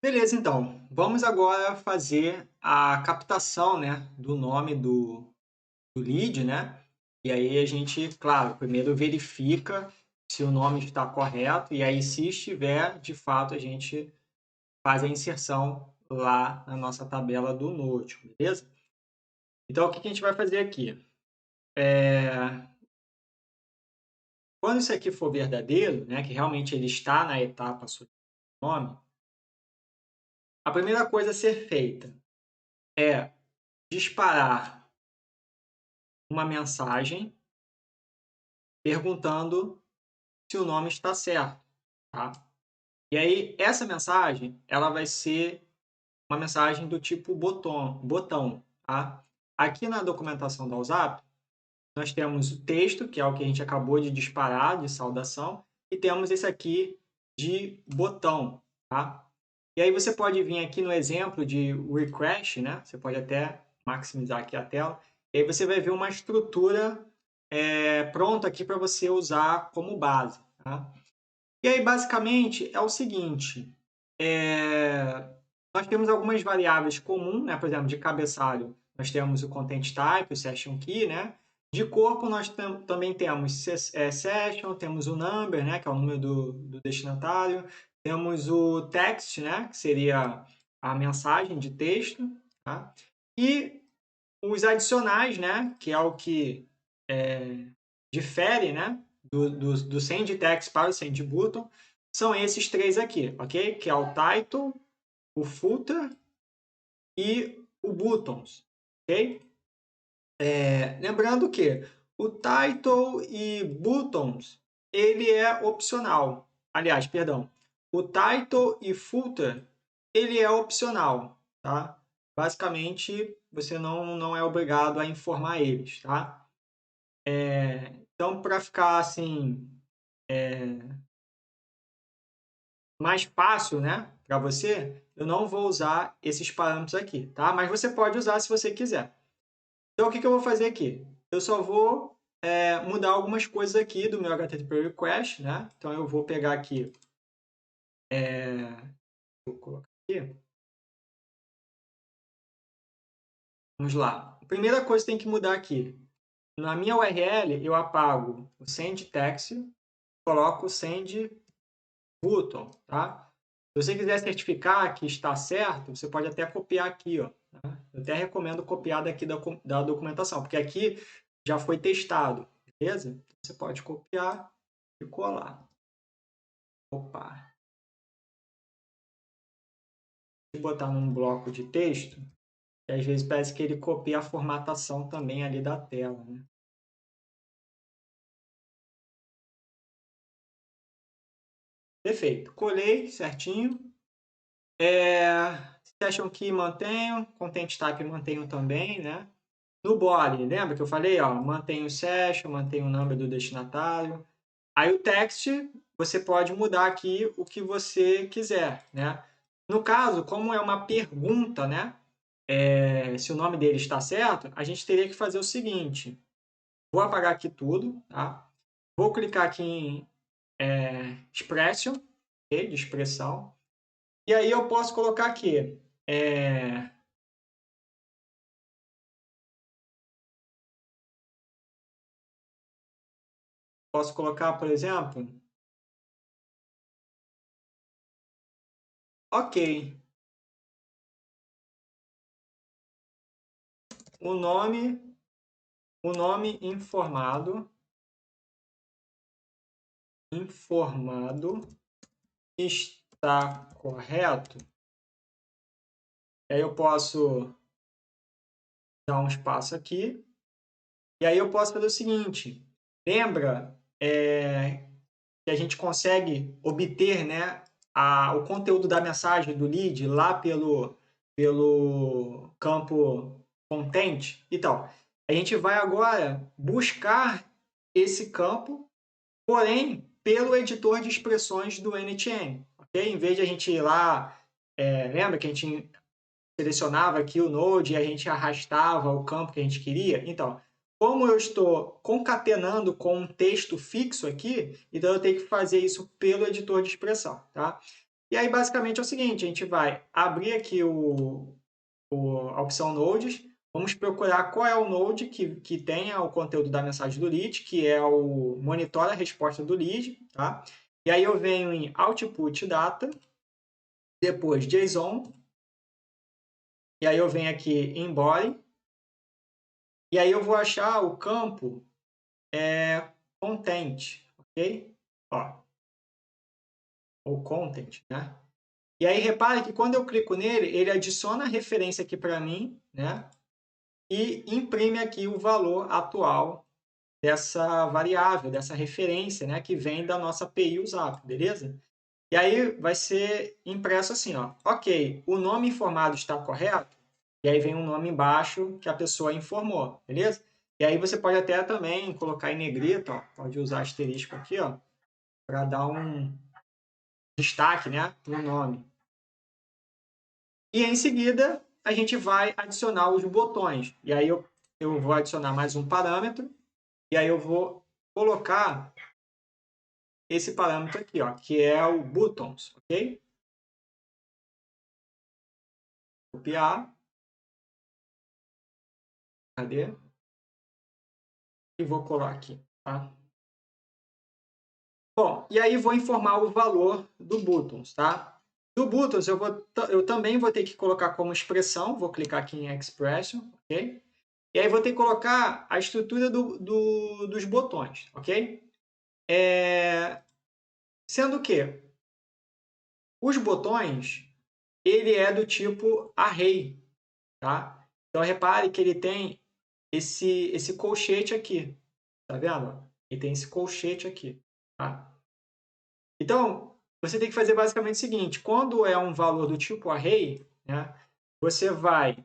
Beleza, então. Vamos agora fazer a captação, né, do nome do lead, né? E aí a gente, claro, primeiro verifica se o nome está correto e aí, se estiver, de fato, a gente faz a inserção lá na nossa tabela do Notion, beleza? Então, o que a gente vai fazer aqui? Quando isso aqui for verdadeiro, né, que realmente ele está na etapa nome, a primeira coisa a ser feita é disparar uma mensagem perguntando se o nome está certo, tá? E aí, essa mensagem, ela vai ser uma mensagem do tipo botão, tá? Aqui na documentação da WhatsApp, nós temos o texto, que é o que a gente acabou de disparar, de saudação, e temos esse aqui de botão, tá? E aí você pode vir aqui no exemplo de request, né? Você pode até maximizar aqui a tela, e aí você vai ver uma estrutura pronta aqui para você usar como base, tá? E aí, basicamente, é o seguinte, nós temos algumas variáveis comuns, né? Por exemplo, de cabeçalho, nós temos o content type, o session key, né? De corpo, nós também temos session, temos o number, né? Que é o número do destinatário, temos o text, né? Que seria a mensagem de texto, tá? E os adicionais, né? Que é o que difere, né? Do send text para o send button, são esses três aqui, ok? Que é o title, o footer e o buttons, ok? Lembrando que o title e buttons, ele é opcional. Aliás, perdão, o title e footer, ele é opcional, tá? Basicamente, você não é obrigado a informar eles, tá? Então, para ficar assim mais fácil, né, para você, eu não vou usar esses parâmetros aqui, tá? Mas você pode usar se você quiser. Então, o que eu vou fazer aqui? Eu só vou mudar algumas coisas aqui do meu HTTP request, né? Então, eu vou pegar aqui, vou colocar aqui. Vamos lá. A primeira coisa que tem que mudar aqui. Na minha URL, eu apago o send text, coloco o send button, tá? Se você quiser certificar que está certo, você pode até copiar aqui, ó. Tá? Eu até recomendo copiar daqui da documentação, porque aqui já foi testado, beleza? Você pode copiar e colar. Opa! Se botar num bloco de texto, que às vezes parece que ele copia a formatação também ali da tela, né? Perfeito. Colei certinho. Session Key mantenho, Content Type mantenho também, né? No body, lembra que eu falei, ó, mantém o session, mantém o number do destinatário. Aí o text, você pode mudar aqui o que você quiser, né? No caso, como é uma pergunta, né? Se o nome dele está certo, a gente teria que fazer o seguinte. Vou apagar aqui tudo, tá? Vou clicar aqui em expression, okay? De expressão. E aí eu posso colocar aqui, posso colocar, por exemplo, ok, o nome informado está correto. Aí eu posso dar um espaço aqui. E aí eu posso fazer o seguinte. Lembra que a gente consegue obter, né, o conteúdo da mensagem do lead lá pelo campo content? Então, a gente vai agora buscar esse campo, porém, pelo editor de expressões do NTN. Okay? Em vez de a gente ir lá, lembra que a gente selecionava aqui o Node e a gente arrastava o campo que a gente queria? Então, como eu estou concatenando com um texto fixo aqui, então eu tenho que fazer isso pelo editor de expressão, tá? E aí, basicamente, é o seguinte, a gente vai abrir aqui a opção Nodes, vamos procurar qual é o node que tenha o conteúdo da mensagem do lead, que é o monitora a resposta do lead, tá? E aí eu venho em Output Data, depois JSON, e aí eu venho aqui em Body, e aí eu vou achar o campo Content, ok? Ó, ou Content, né? E aí repare que quando eu clico nele, ele adiciona a referência aqui para mim, né? E imprime aqui o valor atual dessa variável, dessa referência, né? Que vem da nossa API USAP, beleza? E aí vai ser impresso assim, ó. Ok, o nome informado está correto? E aí vem um nome embaixo que a pessoa informou, beleza? E aí você pode até também colocar em negrito, ó, pode usar asterisco aqui, ó, para dar um destaque, né, no nome. E em seguida, a gente vai adicionar os botões. E aí eu vou adicionar mais um parâmetro, e aí eu vou colocar esse parâmetro aqui, ó, que é o buttons, ok? Copiar. Cadê? E vou colar aqui, tá? Bom, e aí vou informar o valor do buttons, tá? Do buttons eu também vou ter que colocar como expressão, vou clicar aqui em expression, ok? E aí vou ter que colocar a estrutura dos botões, ok? Sendo que os botões, ele é do tipo array, tá? Então repare que ele tem esse colchete aqui, tá vendo? Ele tem esse colchete aqui, tá? Então, você tem que fazer basicamente o seguinte, quando é um valor do tipo array, né, você vai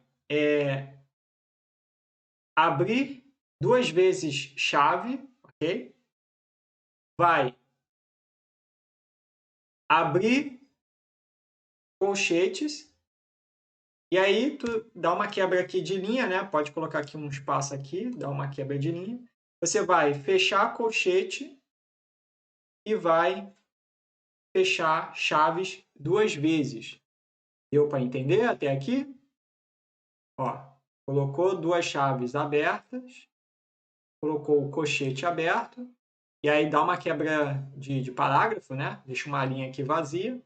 abrir 2 vezes chave, ok? Vai abrir colchetes, e aí tu dá uma quebra aqui de linha, né? Pode colocar aqui um espaço aqui, dá uma quebra de linha. Você vai fechar colchete e vai fechar chaves 2 vezes. Deu para entender até aqui? Ó, colocou 2 chaves abertas, colocou o colchete aberto, e aí dá uma quebra de parágrafo, né? Deixa uma linha aqui vazia.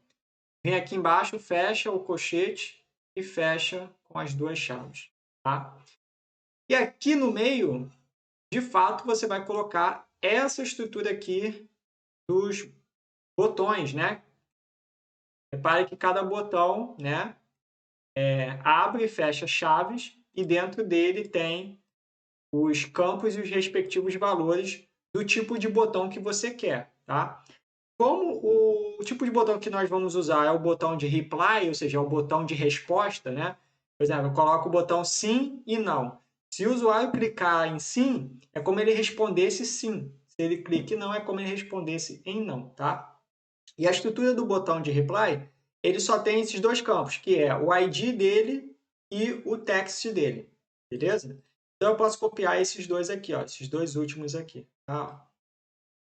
Vem aqui embaixo, fecha o colchete e fecha com as 2 chaves, tá? E aqui no meio, de fato, você vai colocar essa estrutura aqui dos botões, né? Repare que cada botão, né, abre e fecha chaves e dentro dele tem os campos e os respectivos valores do tipo de botão que você quer, tá? Como o tipo de botão que nós vamos usar é o botão de reply, ou seja, é o botão de resposta, né? Por exemplo, eu coloco o botão sim e não. Se o usuário clicar em sim, é como ele respondesse sim. Se ele clica em não, é como ele respondesse em não, tá? E a estrutura do botão de reply, ele só tem esses 2 campos, que é o ID dele e o text dele, beleza? Então eu posso copiar esses 2 aqui, ó, esses 2 últimos aqui, tá?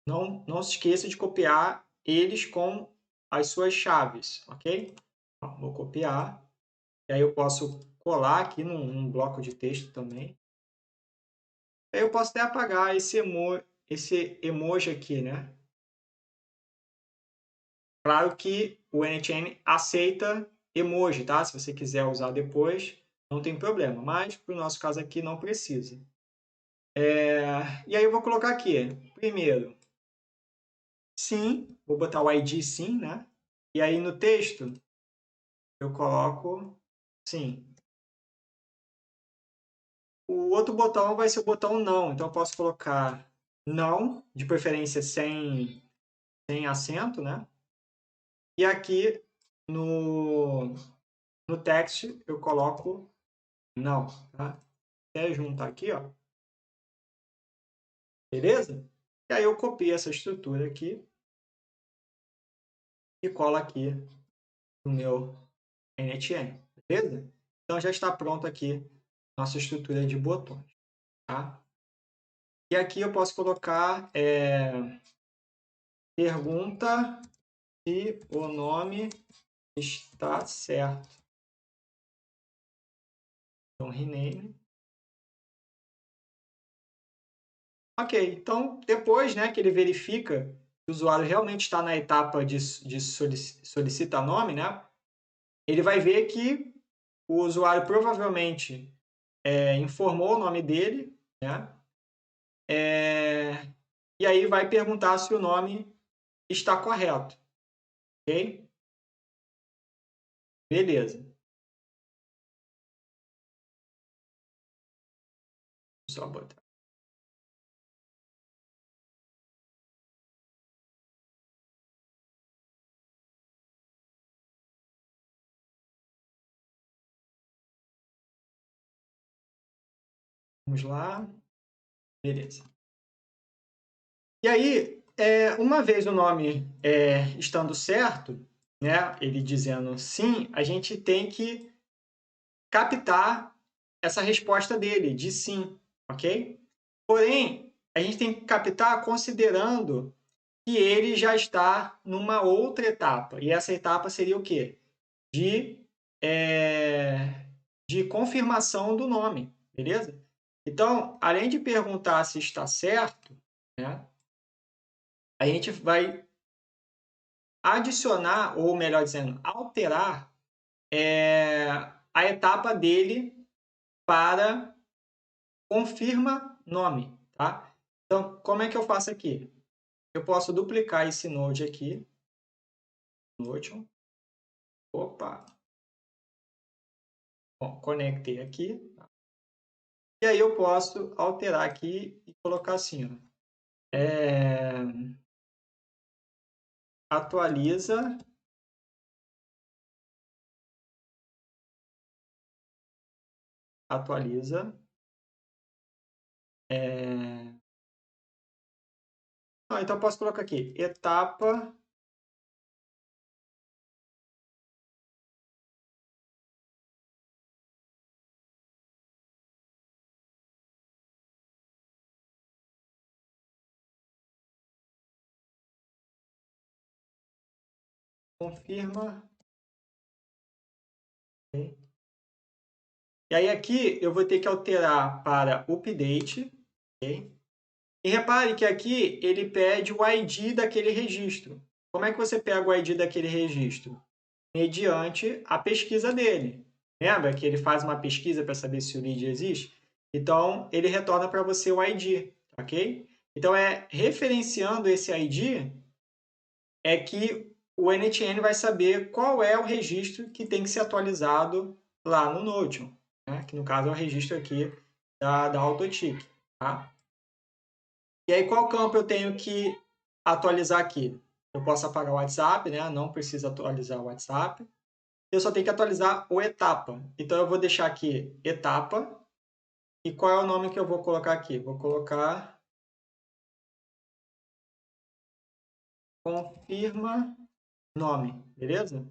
Não se esqueça de copiar eles com as suas chaves, ok? Vou copiar. E aí eu posso colar aqui num bloco de texto também. Aí eu posso até apagar esse emoji aqui, né? Claro que o NHN aceita emoji, tá? Se você quiser usar depois, não tem problema. Mas, para o nosso caso aqui, não precisa. E aí eu vou colocar aqui, primeiro, sim. Vou botar o ID sim, né? E aí no texto, eu coloco sim. O outro botão vai ser o botão não. Então, eu posso colocar não, de preferência sem acento, né? E aqui no text eu coloco não, tá? Até juntar aqui, ó. Beleza? E aí eu copio essa estrutura aqui e colo aqui no meu NHN, beleza? Então já está pronto aqui nossa estrutura de botões, tá? E aqui eu posso colocar pergunta se o nome está certo. Então, rename. Ok, então depois, né, que ele verifica que o usuário realmente está na etapa de solicita nome, né, ele vai ver que o usuário provavelmente informou o nome dele, né, e aí vai perguntar se o nome está correto, ok? Beleza. Só botar. Vamos lá. Beleza. E aí, uma vez o nome estando certo, né, ele dizendo sim, a gente tem que captar essa resposta dele de sim, ok? Porém, a gente tem que captar considerando que ele já está numa outra etapa. E essa etapa seria o quê? De confirmação do nome, beleza? Então, além de perguntar se está certo, né, a gente vai adicionar, ou melhor dizendo, alterar a etapa dele para confirma nome, tá? Então, como é que eu faço aqui? Eu posso duplicar esse node aqui, Notion. Opa! Bom, conectei aqui. E aí eu posso alterar aqui e colocar assim, ó. Atualiza então eu posso colocar aqui, etapa confirma. Okay. E aí aqui eu vou ter que alterar para update. Okay. E repare que aqui ele pede o ID daquele registro. Como é que você pega o ID daquele registro? Mediante a pesquisa dele. Lembra que ele faz uma pesquisa para saber se o lead existe? Então, ele retorna para você o ID, ok? Então, referenciando esse ID, é que o NTN vai saber qual é o registro que tem que ser atualizado lá no Notion, né? Que no caso é o registro aqui da Autotick, tá? E aí, qual campo eu tenho que atualizar aqui? Eu posso apagar o WhatsApp, né? Não precisa atualizar o WhatsApp. Eu só tenho que atualizar o etapa. Então, eu vou deixar aqui etapa. E qual é o nome que eu vou colocar aqui? Vou colocar confirma nome, beleza?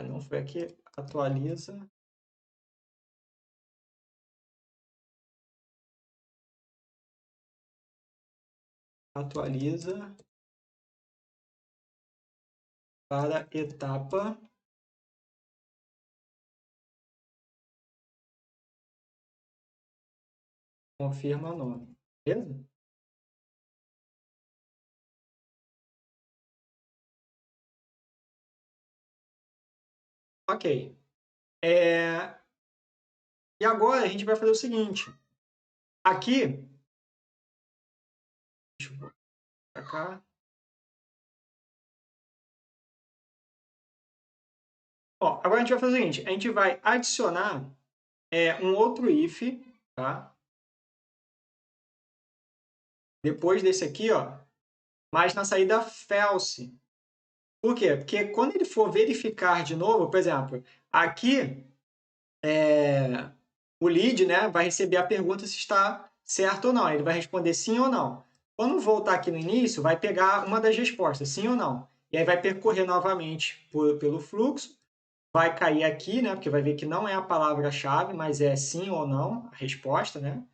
Não foi aqui, atualiza. Atualiza para etapa confirma nome, beleza? Ok. E agora a gente vai fazer o seguinte. Aqui, deixa eu botar cá. Ó, agora a gente vai fazer o seguinte. A gente vai adicionar um outro if, tá? Depois desse aqui, ó, mas na saída false. Por quê? Porque quando ele for verificar de novo, por exemplo, aqui o lead, né, vai receber a pergunta se está certo ou não. Ele vai responder sim ou não. Quando voltar aqui no início, vai pegar uma das respostas, sim ou não. E aí vai percorrer novamente pelo fluxo, vai cair aqui, né, porque vai ver que não é a palavra-chave, mas é sim ou não a resposta, né?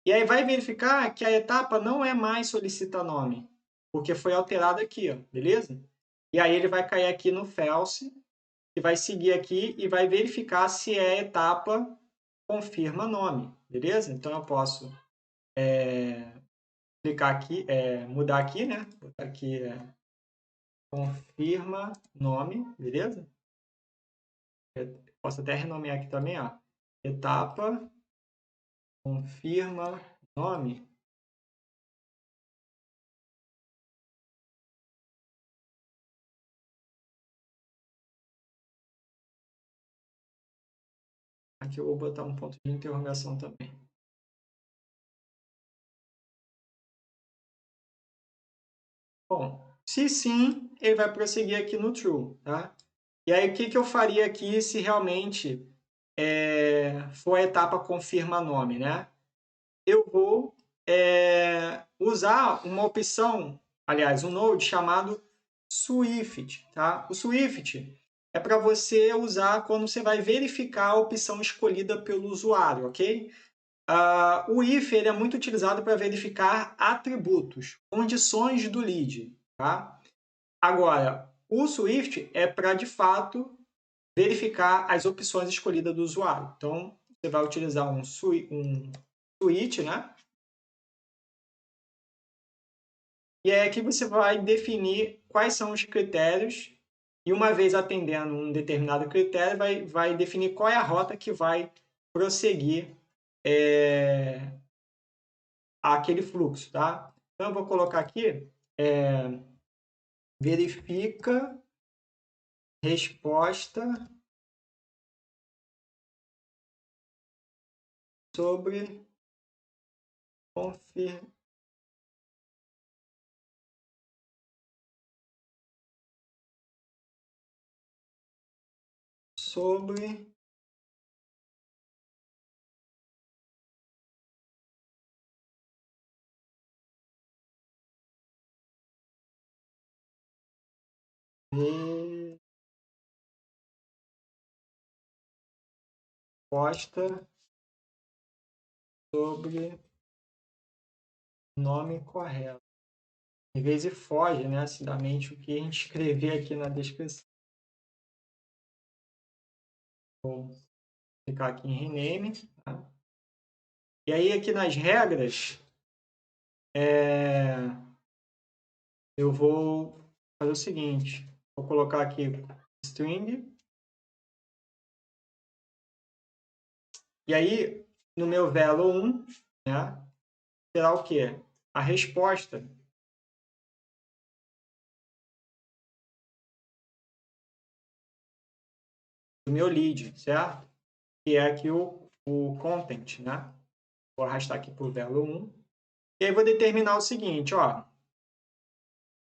E aí vai verificar que a etapa não é mais solicita nome, porque foi alterada aqui, ó, beleza? E aí ele vai cair aqui no false, e vai seguir aqui e vai verificar se é a etapa confirma nome, beleza? Então eu posso clicar aqui, mudar aqui, né? Botar aqui confirma nome, beleza? Posso até renomear aqui também, ó. Etapa confirma nome. Aqui eu vou botar um ponto de interrogação também. Bom, se sim, ele vai prosseguir aqui no true, tá? E aí, o que eu faria aqui se realmente for a etapa confirma nome, né? Eu vou usar uma opção, aliás, um node chamado Swift, tá? O Swift é para você usar quando você vai verificar a opção escolhida pelo usuário, ok? O if ele é muito utilizado para verificar atributos, condições do lead, tá? Agora, o Swift é para, de fato, verificar as opções escolhidas do usuário. Então, você vai utilizar um switch, né? E é aqui você vai definir quais são os critérios e uma vez atendendo um determinado critério, vai definir qual é a rota que vai prosseguir aquele fluxo, tá? Então, eu vou colocar aqui, verifica resposta sobre sobre resposta sobre nome correto. Às vezes foge, né, acidamente o que a gente escrever aqui na descrição. Vou clicar aqui em rename. Tá? E aí aqui nas regras, eu vou fazer o seguinte. Vou colocar aqui string. E aí, no meu velo1, né, será o quê? A resposta do meu lead, certo? Que é aqui o content, né? Vou arrastar aqui para o velo1. E aí vou determinar o seguinte, ó.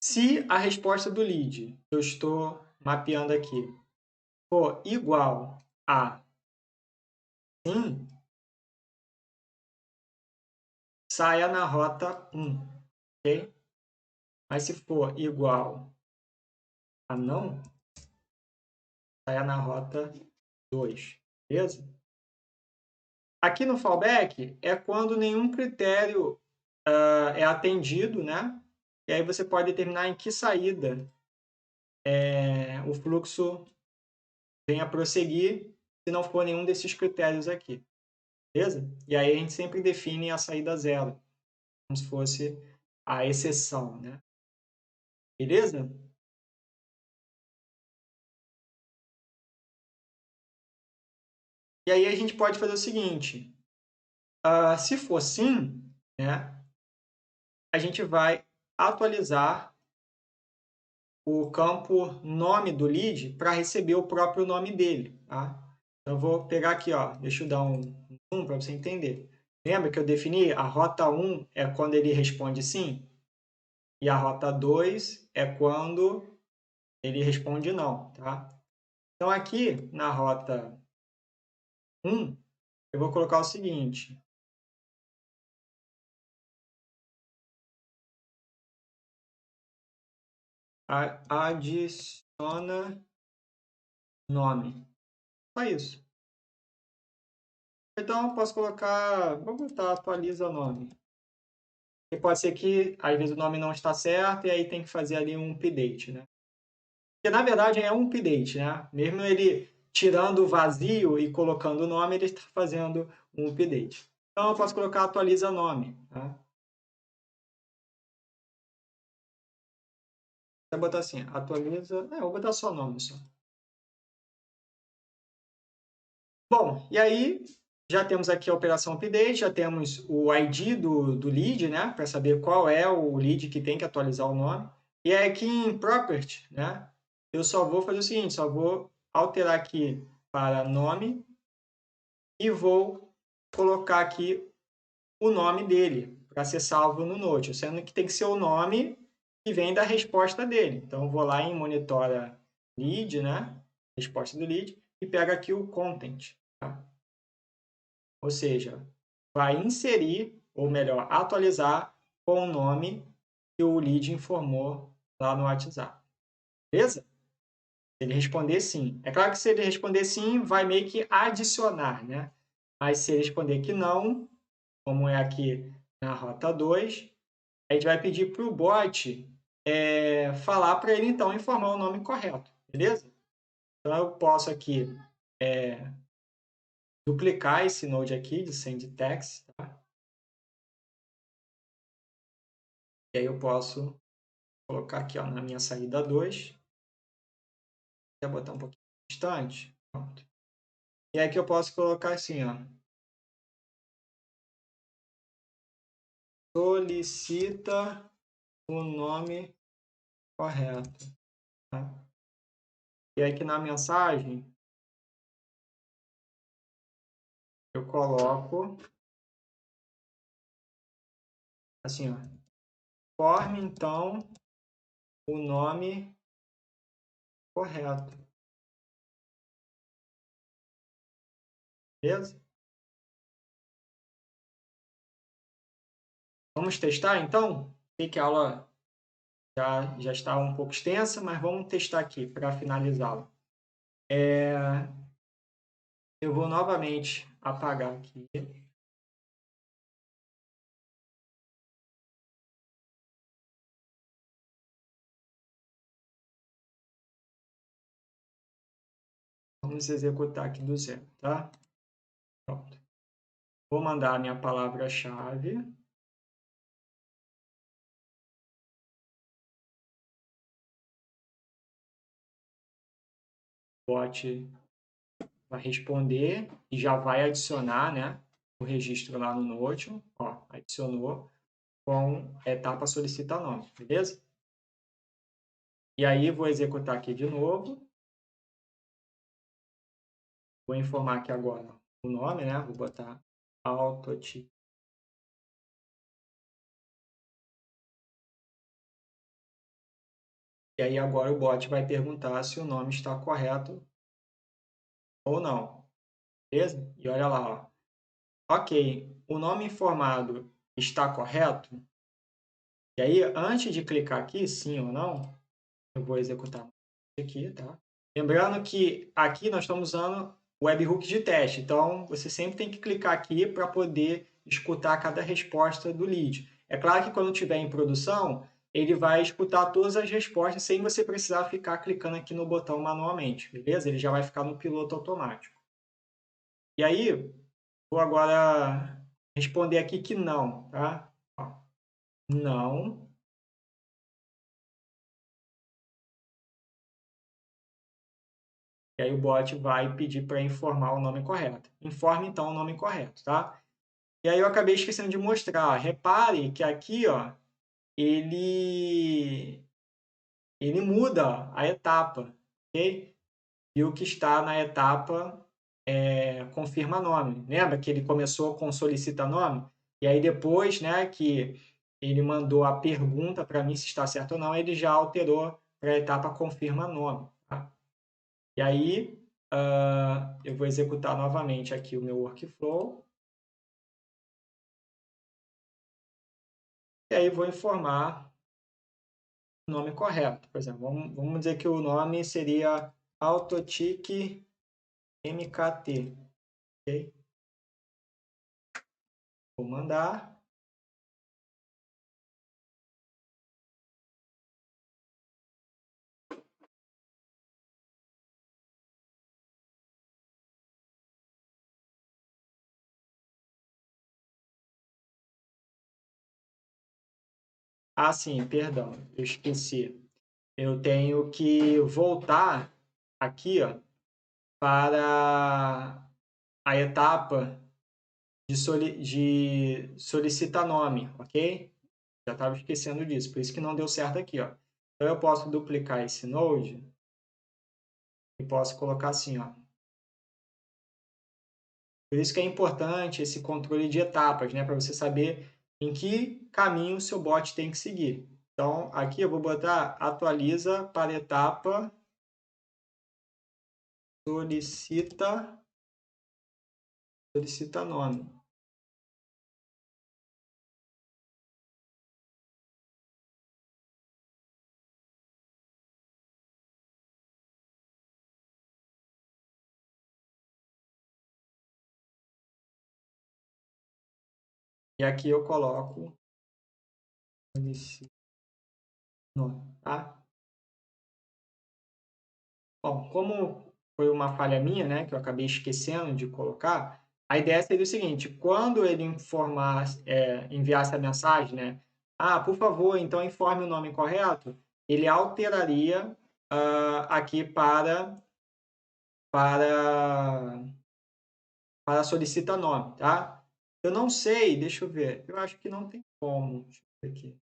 Se a resposta do lead que eu estou mapeando aqui for igual a sim, saia na rota 1, ok? Mas se for igual a não, saia na rota 2, beleza? Aqui no fallback é quando nenhum critério é atendido, né? E aí você pode determinar em que saída o fluxo venha prosseguir se não for nenhum desses critérios aqui, beleza? E aí a gente sempre define a saída zero, como se fosse a exceção, né? Beleza? E aí a gente pode fazer o seguinte, se for sim, né, a gente vai atualizar o campo nome do lead para receber o próprio nome dele, tá? Então, eu vou pegar aqui, ó, deixa eu dar um zoom para você entender. Lembra que eu defini? A rota 1 é quando ele responde sim, e a rota 2 é quando ele responde não, tá? Então, aqui na rota 1, eu vou colocar o seguinte. Adiciona nome. Só isso. Então, eu posso colocar, vou botar atualiza nome. E pode ser que, às vezes, o nome não está certo e aí tem que fazer ali um update, né? Porque, na verdade, é um update, né? Mesmo ele tirando o vazio e colocando o nome, ele está fazendo um update. Então, eu posso colocar atualiza nome, tá? Vou botar assim, atualiza... eu vou botar só nome, só. Bom, e aí já temos aqui a operação update, já temos o ID do lead, né? Para saber qual é o lead que tem que atualizar o nome. E aí aqui em Property, né? Eu só vou fazer o seguinte, só vou alterar aqui para nome e vou colocar aqui o nome dele para ser salvo no Note, sendo que tem que ser o nome que vem da resposta dele. Então, eu vou lá em monitora lead, né? Resposta do lead, e pego aqui o content. Tá? Ou seja, vai inserir, ou melhor, atualizar com o nome que o lead informou lá no WhatsApp. Beleza? Se ele responder sim. É claro que se ele responder sim, vai meio que adicionar, né? Mas se ele responder que não, como é aqui na rota 2, a gente vai pedir para o bot falar para ele, então, informar o nome correto, beleza? Então, eu posso aqui duplicar esse node aqui de send text, tá? E aí eu posso colocar aqui ó, na minha saída 2, vou botar um pouquinho distante, pronto. E aí aqui eu posso colocar assim, ó, solicita o nome correto, tá? E aí aqui na mensagem eu coloco assim, ó, forme então o nome correto, beleza? Vamos testar então? Sei que a aula já está um pouco extensa, mas vamos testar aqui para finalizá-la. Eu vou novamente apagar aqui. Vamos executar aqui do zero, tá? Pronto. Vou mandar a minha palavra-chave. O bot vai responder e já vai adicionar, né, o registro lá no Notion. Ó, adicionou com a etapa solicita nome, beleza? E aí vou executar aqui de novo. Vou informar aqui agora o nome, né? Vou botar autotick. E aí agora o bot vai perguntar se o nome está correto ou não. Beleza? E olha lá, ó. Ok, o nome informado está correto? E aí, antes de clicar aqui, sim ou não, eu vou executar aqui, tá? Lembrando que aqui nós estamos usando o webhook de teste, então você sempre tem que clicar aqui para poder escutar cada resposta do lead. É claro que quando estiver em produção, ele vai escutar todas as respostas sem você precisar ficar clicando aqui no botão manualmente, beleza? Ele já vai ficar no piloto automático. E aí, vou agora responder aqui que não, tá? Ó, não. E aí o bot vai pedir para informar o nome correto. Informe então o nome correto, tá? E aí eu acabei esquecendo de mostrar. Repare que aqui, ó, ele muda a etapa, ok? E o que está na etapa confirma nome. Lembra que ele começou com solicita nome? E aí depois, né, que ele mandou a pergunta para mim se está certo ou não, ele já alterou para a etapa confirma nome. Tá? E aí eu vou executar novamente aqui o meu workflow. E aí vou informar o nome correto. Por exemplo, vamos dizer que o nome seria Autotic MKT. Okay? Vou mandar. Ah, sim, perdão, eu esqueci. Eu tenho que voltar aqui, ó, para a etapa de solicita nome, ok? Já estava esquecendo disso, por isso que não deu certo aqui, ó. Então eu posso duplicar esse node e posso colocar assim, ó. Por isso que é importante esse controle de etapas, né? Para você saber em que caminho o seu bot tem que seguir. Então, aqui eu vou botar atualiza para etapa solicita nome. E aqui eu coloco solicita nome, tá? Bom, como foi uma falha minha, né, que eu acabei esquecendo de colocar, a ideia seria o seguinte: quando ele enviar essa mensagem, né, por favor, então informe o nome correto, ele alteraria aqui para, para solicita nome, tá? Eu não sei, deixa eu ver, eu acho que não tem como. Deixa eu ver aqui.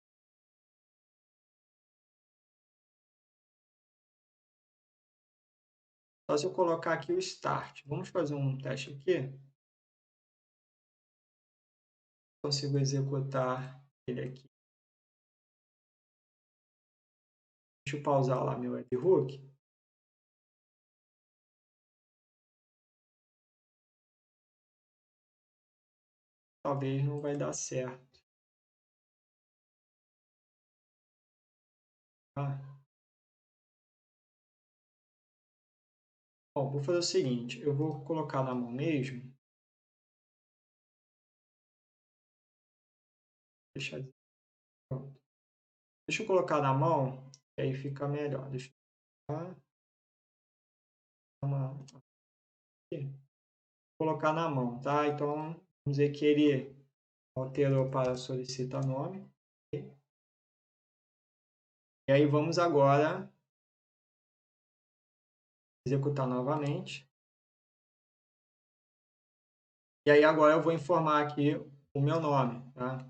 Só se eu colocar aqui o start. Vamos fazer um teste aqui. Consigo executar ele aqui. Deixa eu pausar lá meu webhook. Talvez não vai dar certo. Tá? Bom, vou fazer o seguinte, eu vou colocar na mão mesmo. Deixa, pronto. Deixa eu colocar na mão, que aí fica melhor. Deixa eu colocar na mão, tá? Então, vamos dizer que ele alterou para solicita nome. E aí vamos agora executar novamente. E aí agora eu vou informar aqui o meu nome, tá?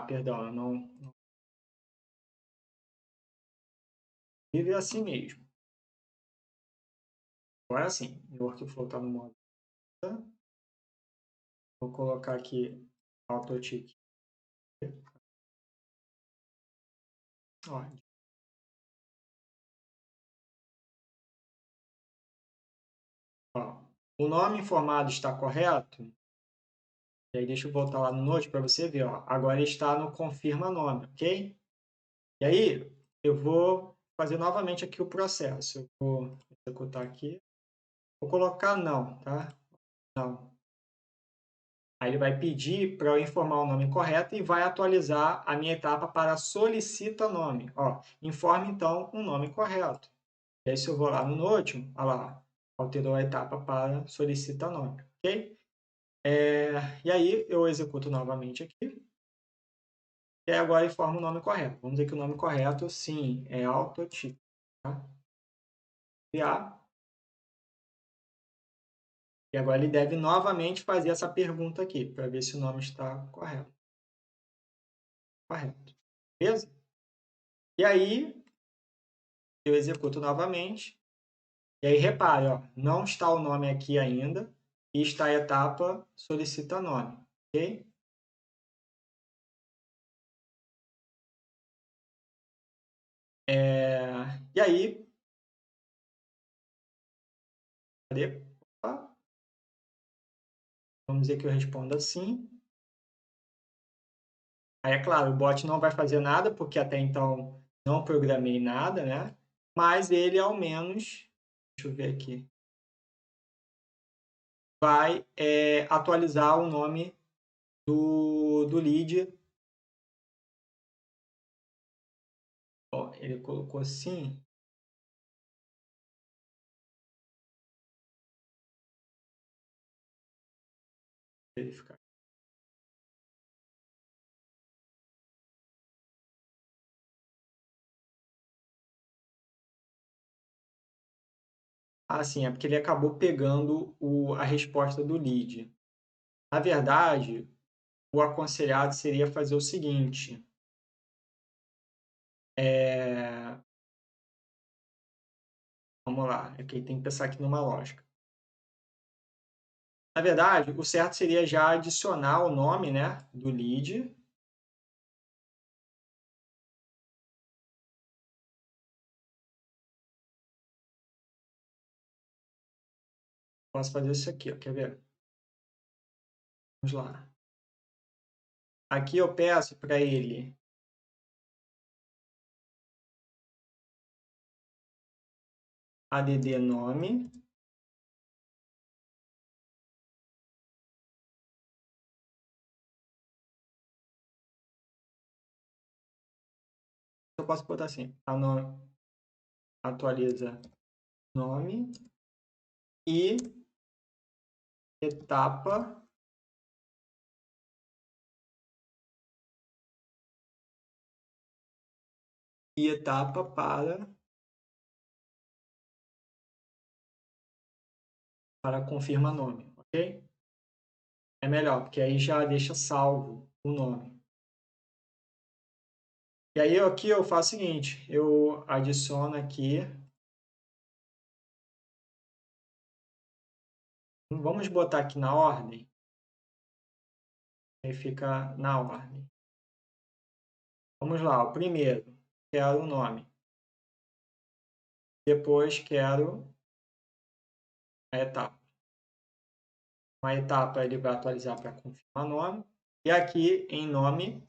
Perdão, eu não vive assim mesmo. Agora sim, meu workflow está no modo. Vou colocar aqui autotick. Ó, o nome informado está correto? E aí deixa eu voltar lá no Note para você ver. Ó. Agora está no confirma nome, ok? E aí eu vou fazer novamente aqui o processo. Eu vou executar aqui. Vou colocar não, tá? Não. Aí ele vai pedir para eu informar o nome correto e vai atualizar a minha etapa para solicita nome. Ó, informe então o nome correto. E aí se eu vou lá no Note, olha lá, alterou a etapa para solicita nome, ok? E aí eu executo novamente aqui. E aí agora informa o nome correto. Vamos dizer que o nome correto, sim, é autotipo. Tá? Criar. E agora ele deve novamente fazer essa pergunta aqui, para ver se o nome está correto. Correto. Beleza? E aí eu executo novamente. E aí repare, ó, não está o nome aqui ainda e está a etapa solicita nome. Ok? E aí, cadê? Opa, vamos dizer que eu respondo assim. Aí, é claro, o bot não vai fazer nada, porque até então não programei nada, né? Mas ele, ao menos, deixa eu ver aqui, vai atualizar o nome do lead. Ó, ele colocou assim. verificar. Ah, sim, é porque ele acabou pegando a resposta do lead. Na verdade, o aconselhado seria fazer o seguinte. Vamos lá, aqui tem que pensar aqui numa lógica. Na verdade, o certo seria já adicionar o nome, né, do lead. Posso fazer isso aqui, ó, quer ver? Vamos lá. Aqui eu peço para ele add nome. Eu posso botar assim, atualiza nome e etapa para confirma nome, ok? É melhor, porque aí já deixa salvo o nome. E aí aqui eu faço o seguinte, eu adiciono aqui, vamos botar aqui na ordem, aí fica na ordem. Vamos lá, o primeiro, quero o nome. Depois quero a etapa. Uma etapa ele vai atualizar para confirmar nome. E aqui em nome,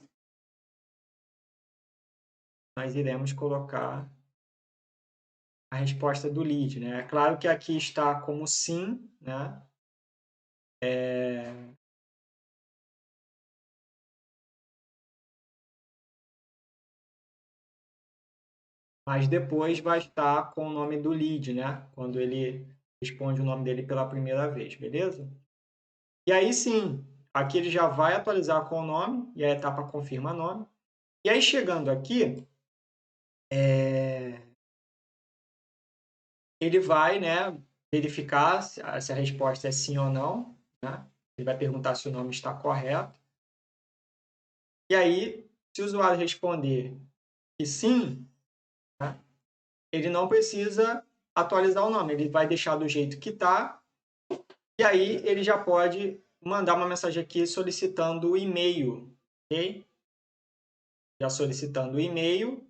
nós iremos colocar a resposta do lead, né? É claro que aqui está como sim, né? Mas depois vai estar com o nome do lead, né? Quando ele responde o nome dele pela primeira vez, beleza? E aí sim, aqui ele já vai atualizar com o nome e a etapa confirma nome. E aí chegando aqui, ele vai, né, verificar se a resposta é sim ou não, né? Ele vai perguntar se o nome está correto. E aí, se o usuário responder que sim, né, ele não precisa atualizar o nome, ele vai deixar do jeito que está. E aí ele já pode mandar uma mensagem aqui solicitando o e-mail, ok? Já solicitando o e-mail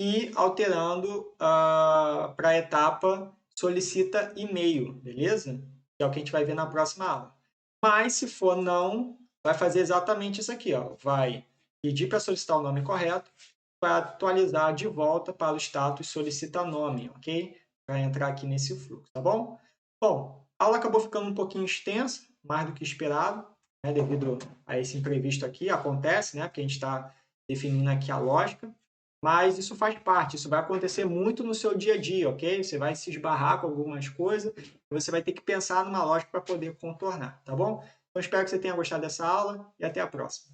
e alterando para a etapa solicita e-mail, beleza? Que é o que a gente vai ver na próxima aula. Mas se for não, vai fazer exatamente isso aqui, ó. Vai pedir para solicitar o nome correto, vai atualizar de volta para o status solicita nome, ok? Para entrar aqui nesse fluxo, tá bom? Bom, a aula acabou ficando um pouquinho extensa, mais do que esperado, né, devido a esse imprevisto aqui, acontece, né? Porque a gente está definindo aqui a lógica, mas isso faz parte, isso vai acontecer muito no seu dia a dia, ok? Você vai se esbarrar com algumas coisas, você vai ter que pensar numa lógica para poder contornar, tá bom? Então, espero que você tenha gostado dessa aula e até a próxima.